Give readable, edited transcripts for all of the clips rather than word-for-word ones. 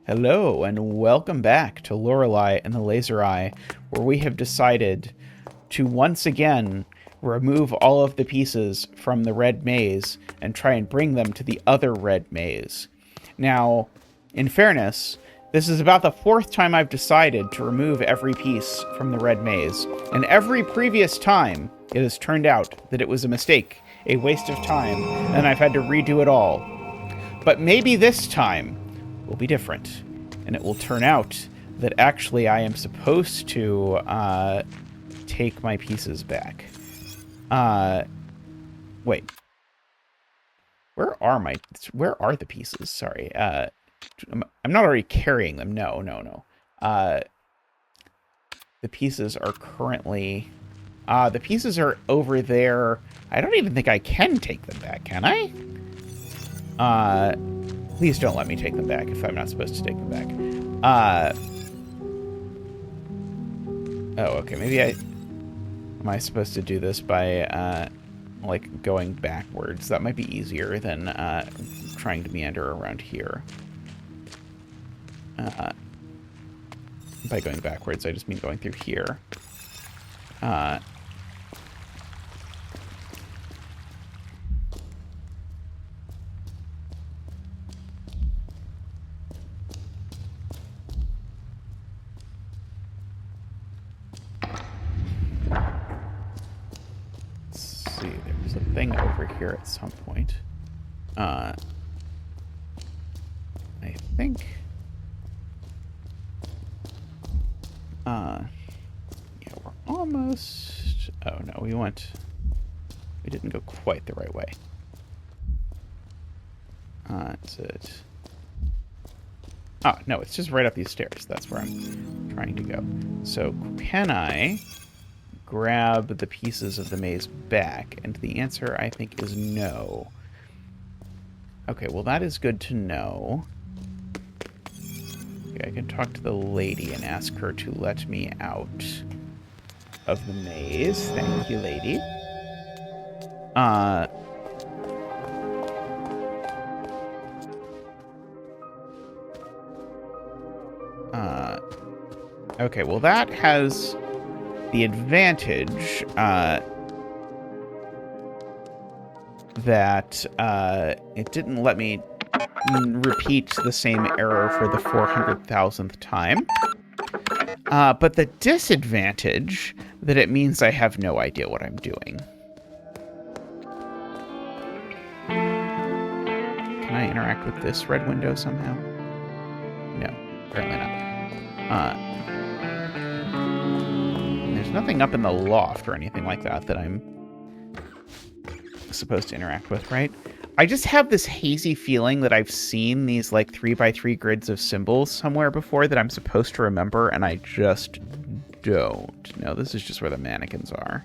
Hello, and welcome back to Lorelei and the Laser Eye, where we have decided to once again remove all of the pieces from the red maze and try and bring them to the other red maze. Now, in fairness, this is about the fourth time I've decided to remove every piece from the red maze, and every previous time it has turned out that it was a mistake, a waste of time, and I've had to redo it all. But maybe this time will be different, and it will turn out that actually I am supposed to take my pieces back. Wait. Where are the pieces? Sorry. I'm not already carrying them. No. The pieces are currently... the pieces are over there. I don't even think I can take them back, can I? Please don't let me take them back if I'm not supposed to take them back. Oh, okay. Maybe am I supposed to do this by, like, going backwards? That might be easier than, trying to meander around here. By going backwards, I just mean going through here. Thing over here at some point. I think. Yeah, we're almost. Oh no, we didn't go quite the right way. Is it? Oh no, it's just right up these stairs. That's where I'm trying to go. So can I grab the pieces of the maze back? And the answer, I think, is no. Okay, well, that is good to know. Okay, I can talk to the lady and ask her to let me out of the maze. Thank you, lady. Okay, well, that has the advantage that it didn't let me repeat the same error for the 400,000th time. But the disadvantage that it means I have no idea what I'm doing. Can I interact with this red window somehow? No, apparently not. There's nothing up in the loft or anything like that that I'm supposed to interact with, right? I just have this hazy feeling that I've seen these like 3x3 grids of symbols somewhere before that I'm supposed to remember, and I just don't. No, this is just where the mannequins are.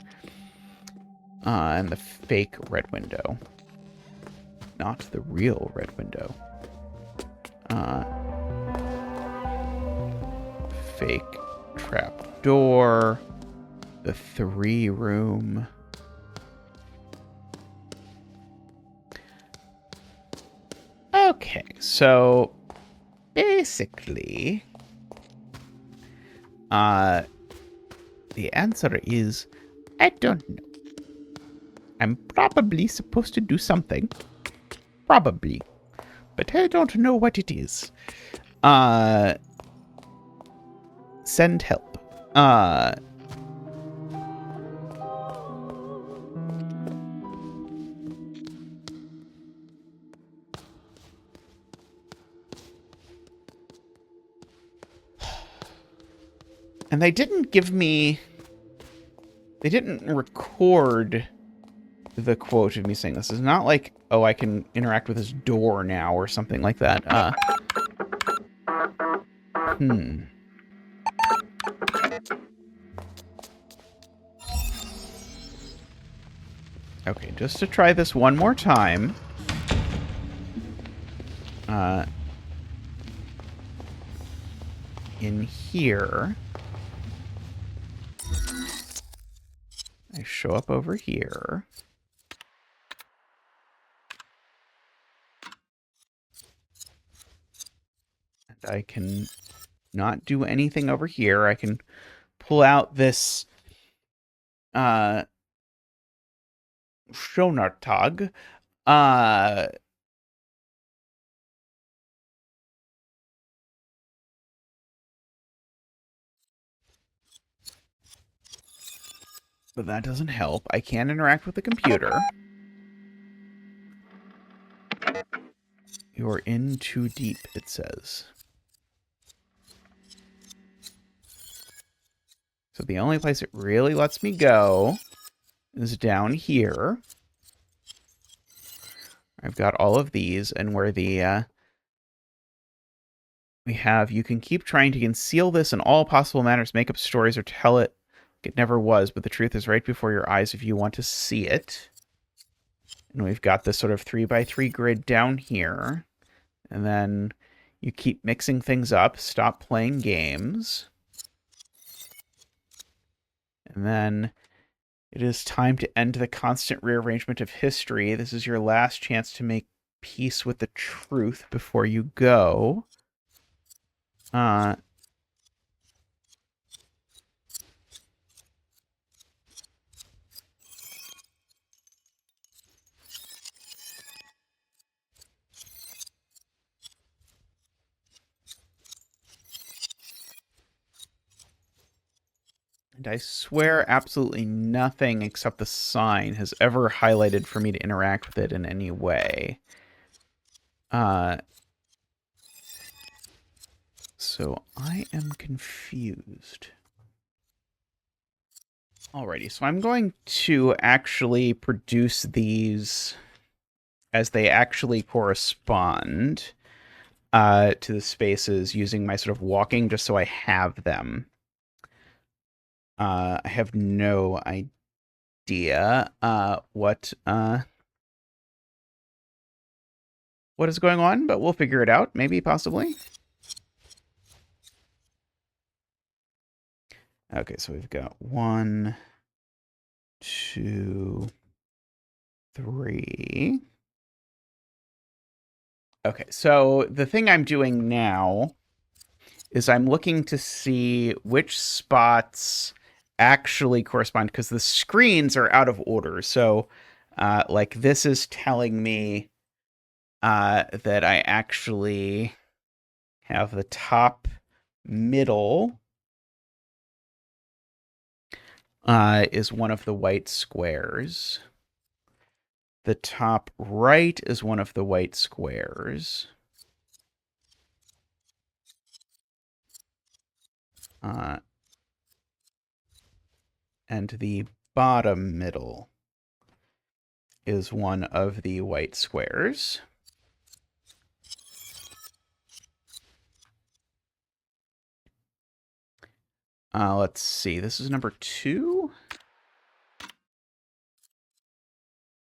And the fake red window. Not the real red window. Fake trap door. The 3-room. Okay, so basically, the answer is, I don't know. I'm probably supposed to do something. Probably. But I don't know what it is. Send help. And they didn't give me... They didn't record the quote of me saying this. It's not like, oh, I can interact with this door now or something like that. Okay, just to try this one more time. In here... I show up over here. I can not do anything over here. I can pull out this Shonartag. But that doesn't help. I can interact with the computer. You're in too deep, it says. So the only place it really lets me go is down here. I've got all of these, and where the we have, you can keep trying to conceal this in all possible manners, make up stories, or tell it like it never was, but the truth is right before your eyes if you want to see it. And we've got this sort of 3x3 grid down here. And then you keep mixing things up, stop playing games. And then it is time to end the constant rearrangement of history. This is your last chance to make peace with the truth before you go. And I swear absolutely nothing except the sign has ever highlighted for me to interact with it in any way. So I am confused. Alrighty, so I'm going to actually produce these as they actually correspond to the spaces using my sort of walking just so I have them. I have no idea what is going on, but we'll figure it out, maybe, possibly. Okay, so we've got 1, 2, 3. Okay, so the thing I'm doing now is I'm looking to see which spots actually correspond, because the screens are out of order. So, like, this is telling me that I actually have the top middle is one of the white squares. The top right is one of the white squares. And the bottom middle is one of the white squares. Let's see. This is number 2.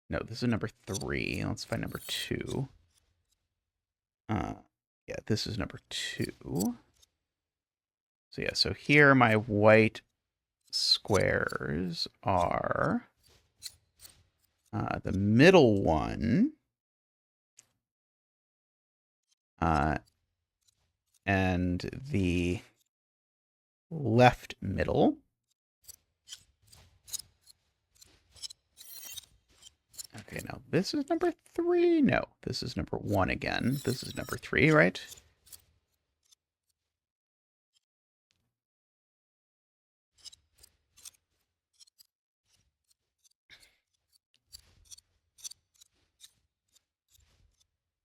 No, this is number 3. Let's find number 2. Yeah, this is number 2. So yeah, so here my white squares are the middle one, and the left middle. Okay, now this is number 3. No, this is number 1 again. This is number 3, right?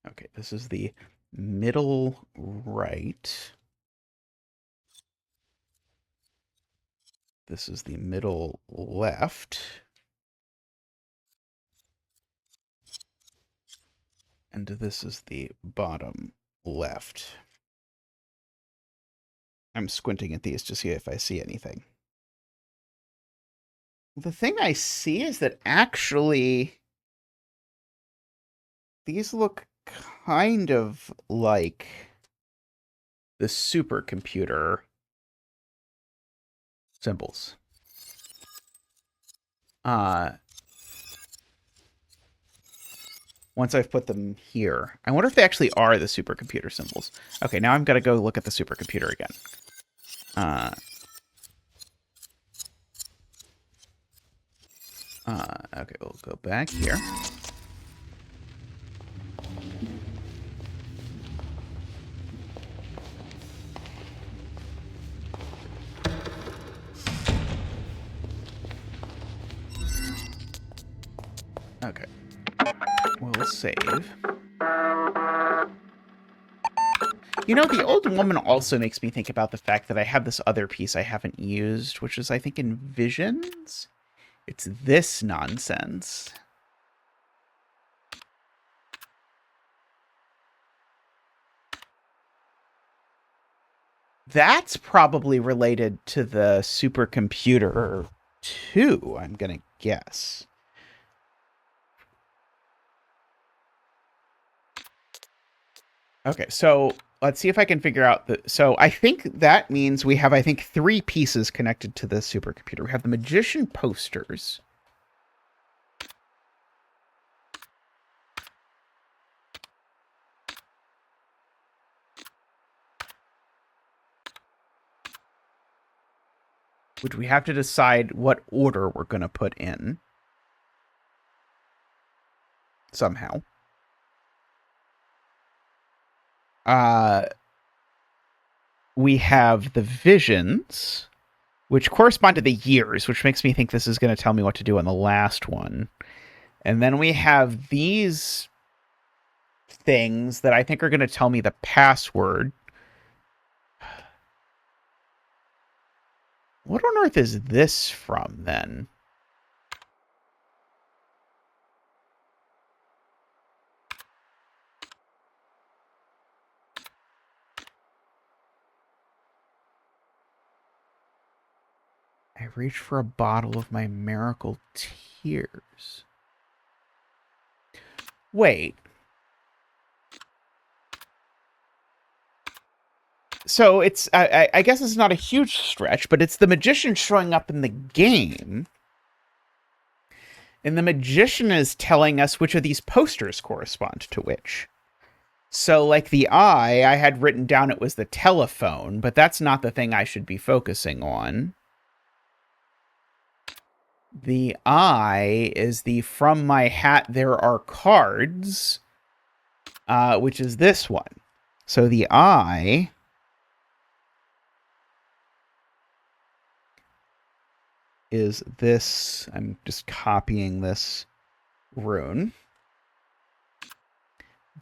Okay, this is the middle right. This is the middle left. And this is the bottom left. I'm squinting at these to see if I see anything. The thing I see is that actually these look kind of like the supercomputer symbols. once I've put them here. I wonder if they actually are the supercomputer symbols. Okay, now I've got to go look at the supercomputer again. Okay, we'll go back here. Okay. We'll save. You know, the old woman also makes me think about the fact that I have this other piece I haven't used, which is, I think, in Visions. It's this nonsense. That's probably related to the supercomputer, too, I'm going to guess. Okay, so let's see if I can figure out the... So I think that means we have, I think, 3 pieces connected to the supercomputer. We have the magician posters. Which we have to decide what order we're going to put in. Somehow. We have the visions, which correspond to the years, which makes me think this is going to tell me what to do on the last one. And then we have these things that I think are going to tell me the password. What on earth is this from, then? I reach for a bottle of my miracle tears. Wait. So it's, I guess it's not a huge stretch, but it's the magician showing up in the game. And the magician is telling us which of these posters correspond to which. So, like the eye, I had written down it was the telephone, but that's not the thing I should be focusing on. The eye is the from my hat there are cards, which is this one. So the eye is this. I'm just copying this rune.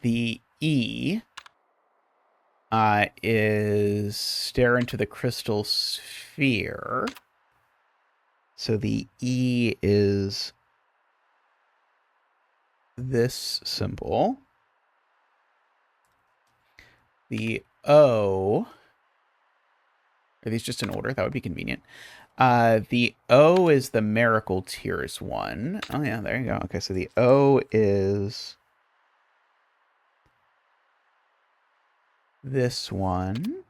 The E is stare into the crystal sphere. So the E is this symbol. The O, are these just in order? That would be convenient. The O is the miracle tears one. Oh yeah, there you go. Okay, so the O is this one.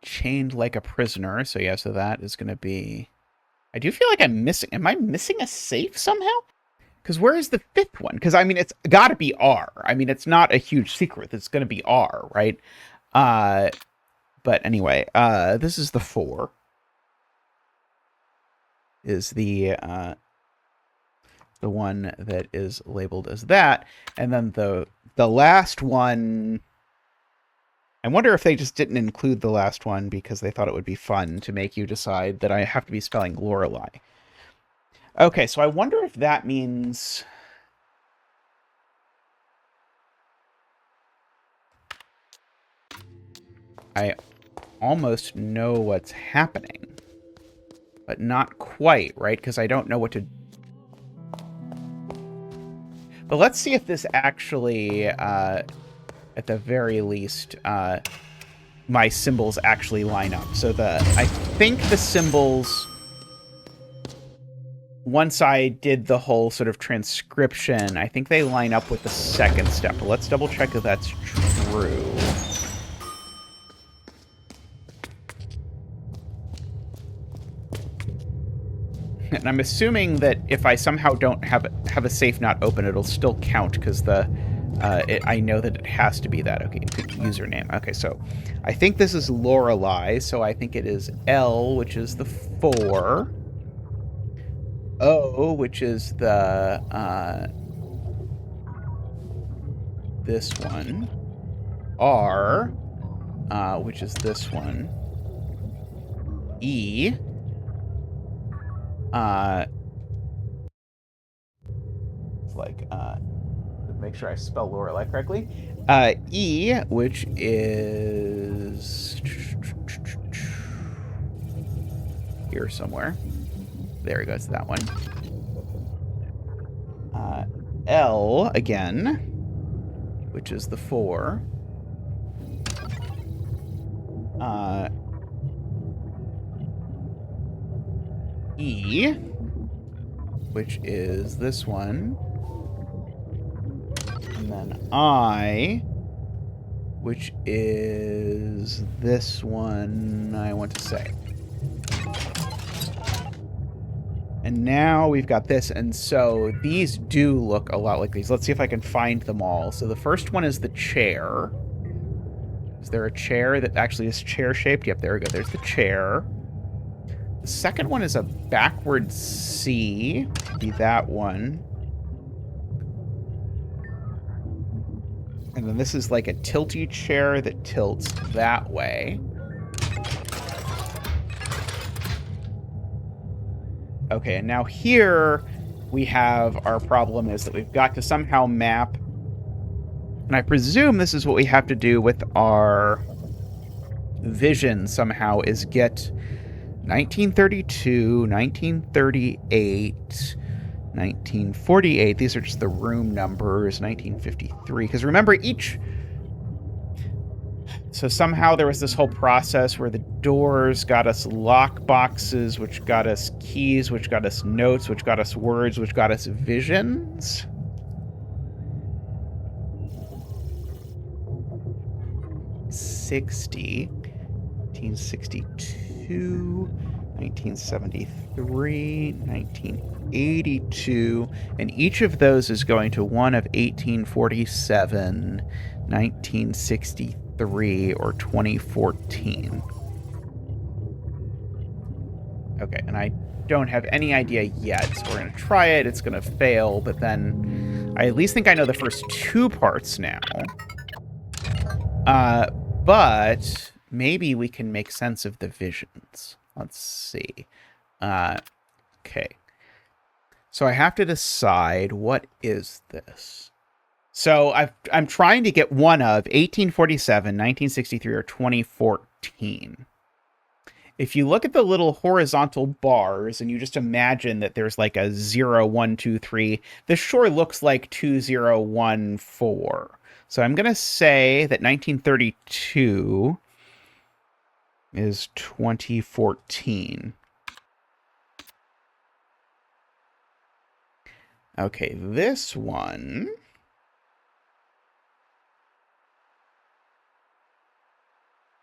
Chained like a prisoner. So yeah, so that is going to be... I do feel like I'm missing... Am I missing a safe somehow? Because where is the 5th one? Because, I mean, it's got to be R. I mean, it's not a huge secret. It's going to be R, right? But anyway, this is the 4. Is the one that is labeled as that. And then the last one... I wonder if they just didn't include the last one because they thought it would be fun to make you decide that I have to be spelling Lorelei. Okay, so I wonder if that means... I almost know what's happening. But not quite, right? Because I don't know what to... But let's see if this actually, at the very least, my symbols actually line up. So I think the symbols... Once I did the whole sort of transcription, I think they line up with the second step. But let's double check if that's true. And I'm assuming that if I somehow don't have a safe not open, it'll still count because I know that it has to be that. Okay, username. Okay, so I think this is Lorelei, so I think it is L, which is the 4. O, which is the this one. R, which is this one. E, it's like make sure I spell Lorelei correctly. E, which is here somewhere. There it goes, that one. L again, which is the 4. E, which is this one. And then I, which is this one, I want to say. And now we've got this, and so these do look a lot like these. Let's see if I can find them all. So the first one is the chair. Is there a chair that actually is chair-shaped? Yep, there we go. There's the chair. The second one is a backward C. Be that one. And then this is like a tilty chair that tilts that way. Okay, and now here we have our problem is that we've got to somehow map, and I presume this is what we have to do with our vision somehow, is get 1932, 1938, 1948. These are just the room numbers. 1953. Because remember, so somehow there was this whole process where the doors got us lock boxes, which got us keys, which got us notes, which got us words, which got us visions. '60, 1962, 1973, 1982, and each of those is going to one of 1847, 1963, or 2014. Okay, and I don't have any idea yet, so we're going to try it. It's going to fail, but then I at least think I know the first 2 parts now. But maybe we can make sense of the visions. Let's see. Okay. So I have to decide, what is this? So I'm trying to get one of 1847, 1963, or 2014. If you look at the little horizontal bars and you just imagine that there's like a 0, 1, 2, 3, this sure looks like 2014. So I'm going to say that 1932 is 2014. Okay, this one...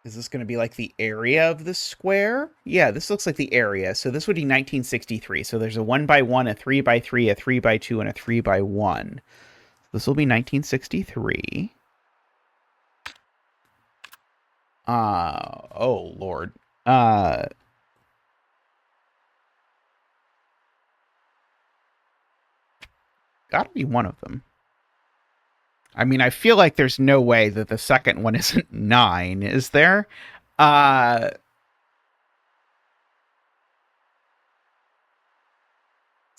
Is this going to be like the area of the square? Yeah, this looks like the area. So this would be 1963. So there's a 1x1, a 3x3, a 3x2, and a 3x1. This will be 1963. Oh, Lord. Gotta be one of them. I mean, I feel like there's no way that the second one isn't 9, is there? Is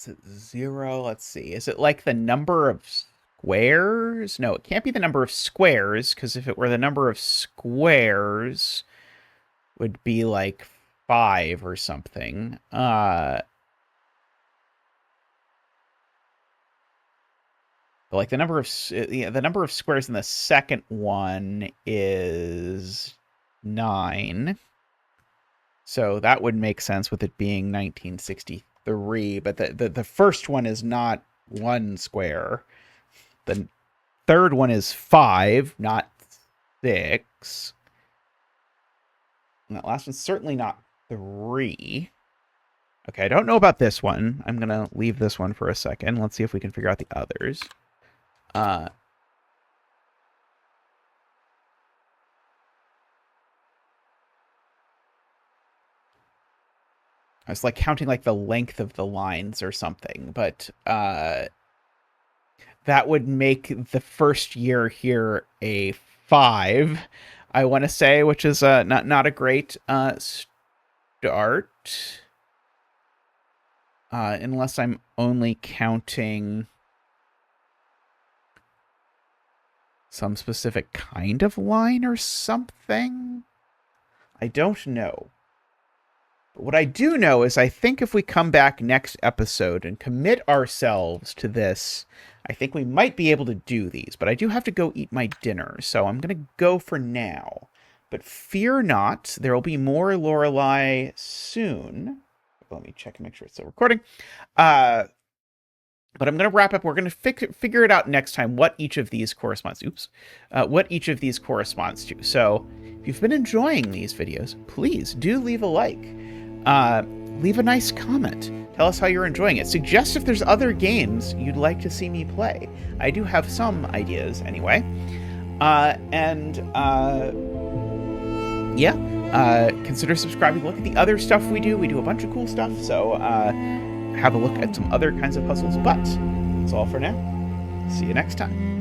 it 0? Let's see. Is it like the number of squares? No, it can't be the number of squares, because if it were the number of squares, would be like 5 or something. Like the number of squares in the second one is 9. So that would make sense with it being 1963, but the first one is not 1 square. The third one is 5, not 6. And that last one's certainly not 3. Okay, I don't know about this one. I'm going to leave this one for a second. Let's see if we can figure out the others. I was like counting like the length of the lines or something, but that would make the first year here a 5, I want to say, which is not a great start. Unless I'm only counting some specific kind of line or something. I don't know. But what I do know is I think if we come back next episode and commit ourselves to this, I think we might be able to do these. But I do have to go eat my dinner, so I'm going to go for now. But fear not, there will be more Lorelei soon. Let me check and make sure it's still recording. But I'm going to wrap up. We're going to figure it out next time what each of these corresponds. What each of these corresponds to. So if you've been enjoying these videos, please do leave a like. Leave a nice comment. Tell us how you're enjoying it. Suggest if there's other games you'd like to see me play. I do have some ideas anyway. Consider subscribing. Look at the other stuff we do. We do a bunch of cool stuff. So have a look at some other kinds of puzzles. But that's all for now. See you next time.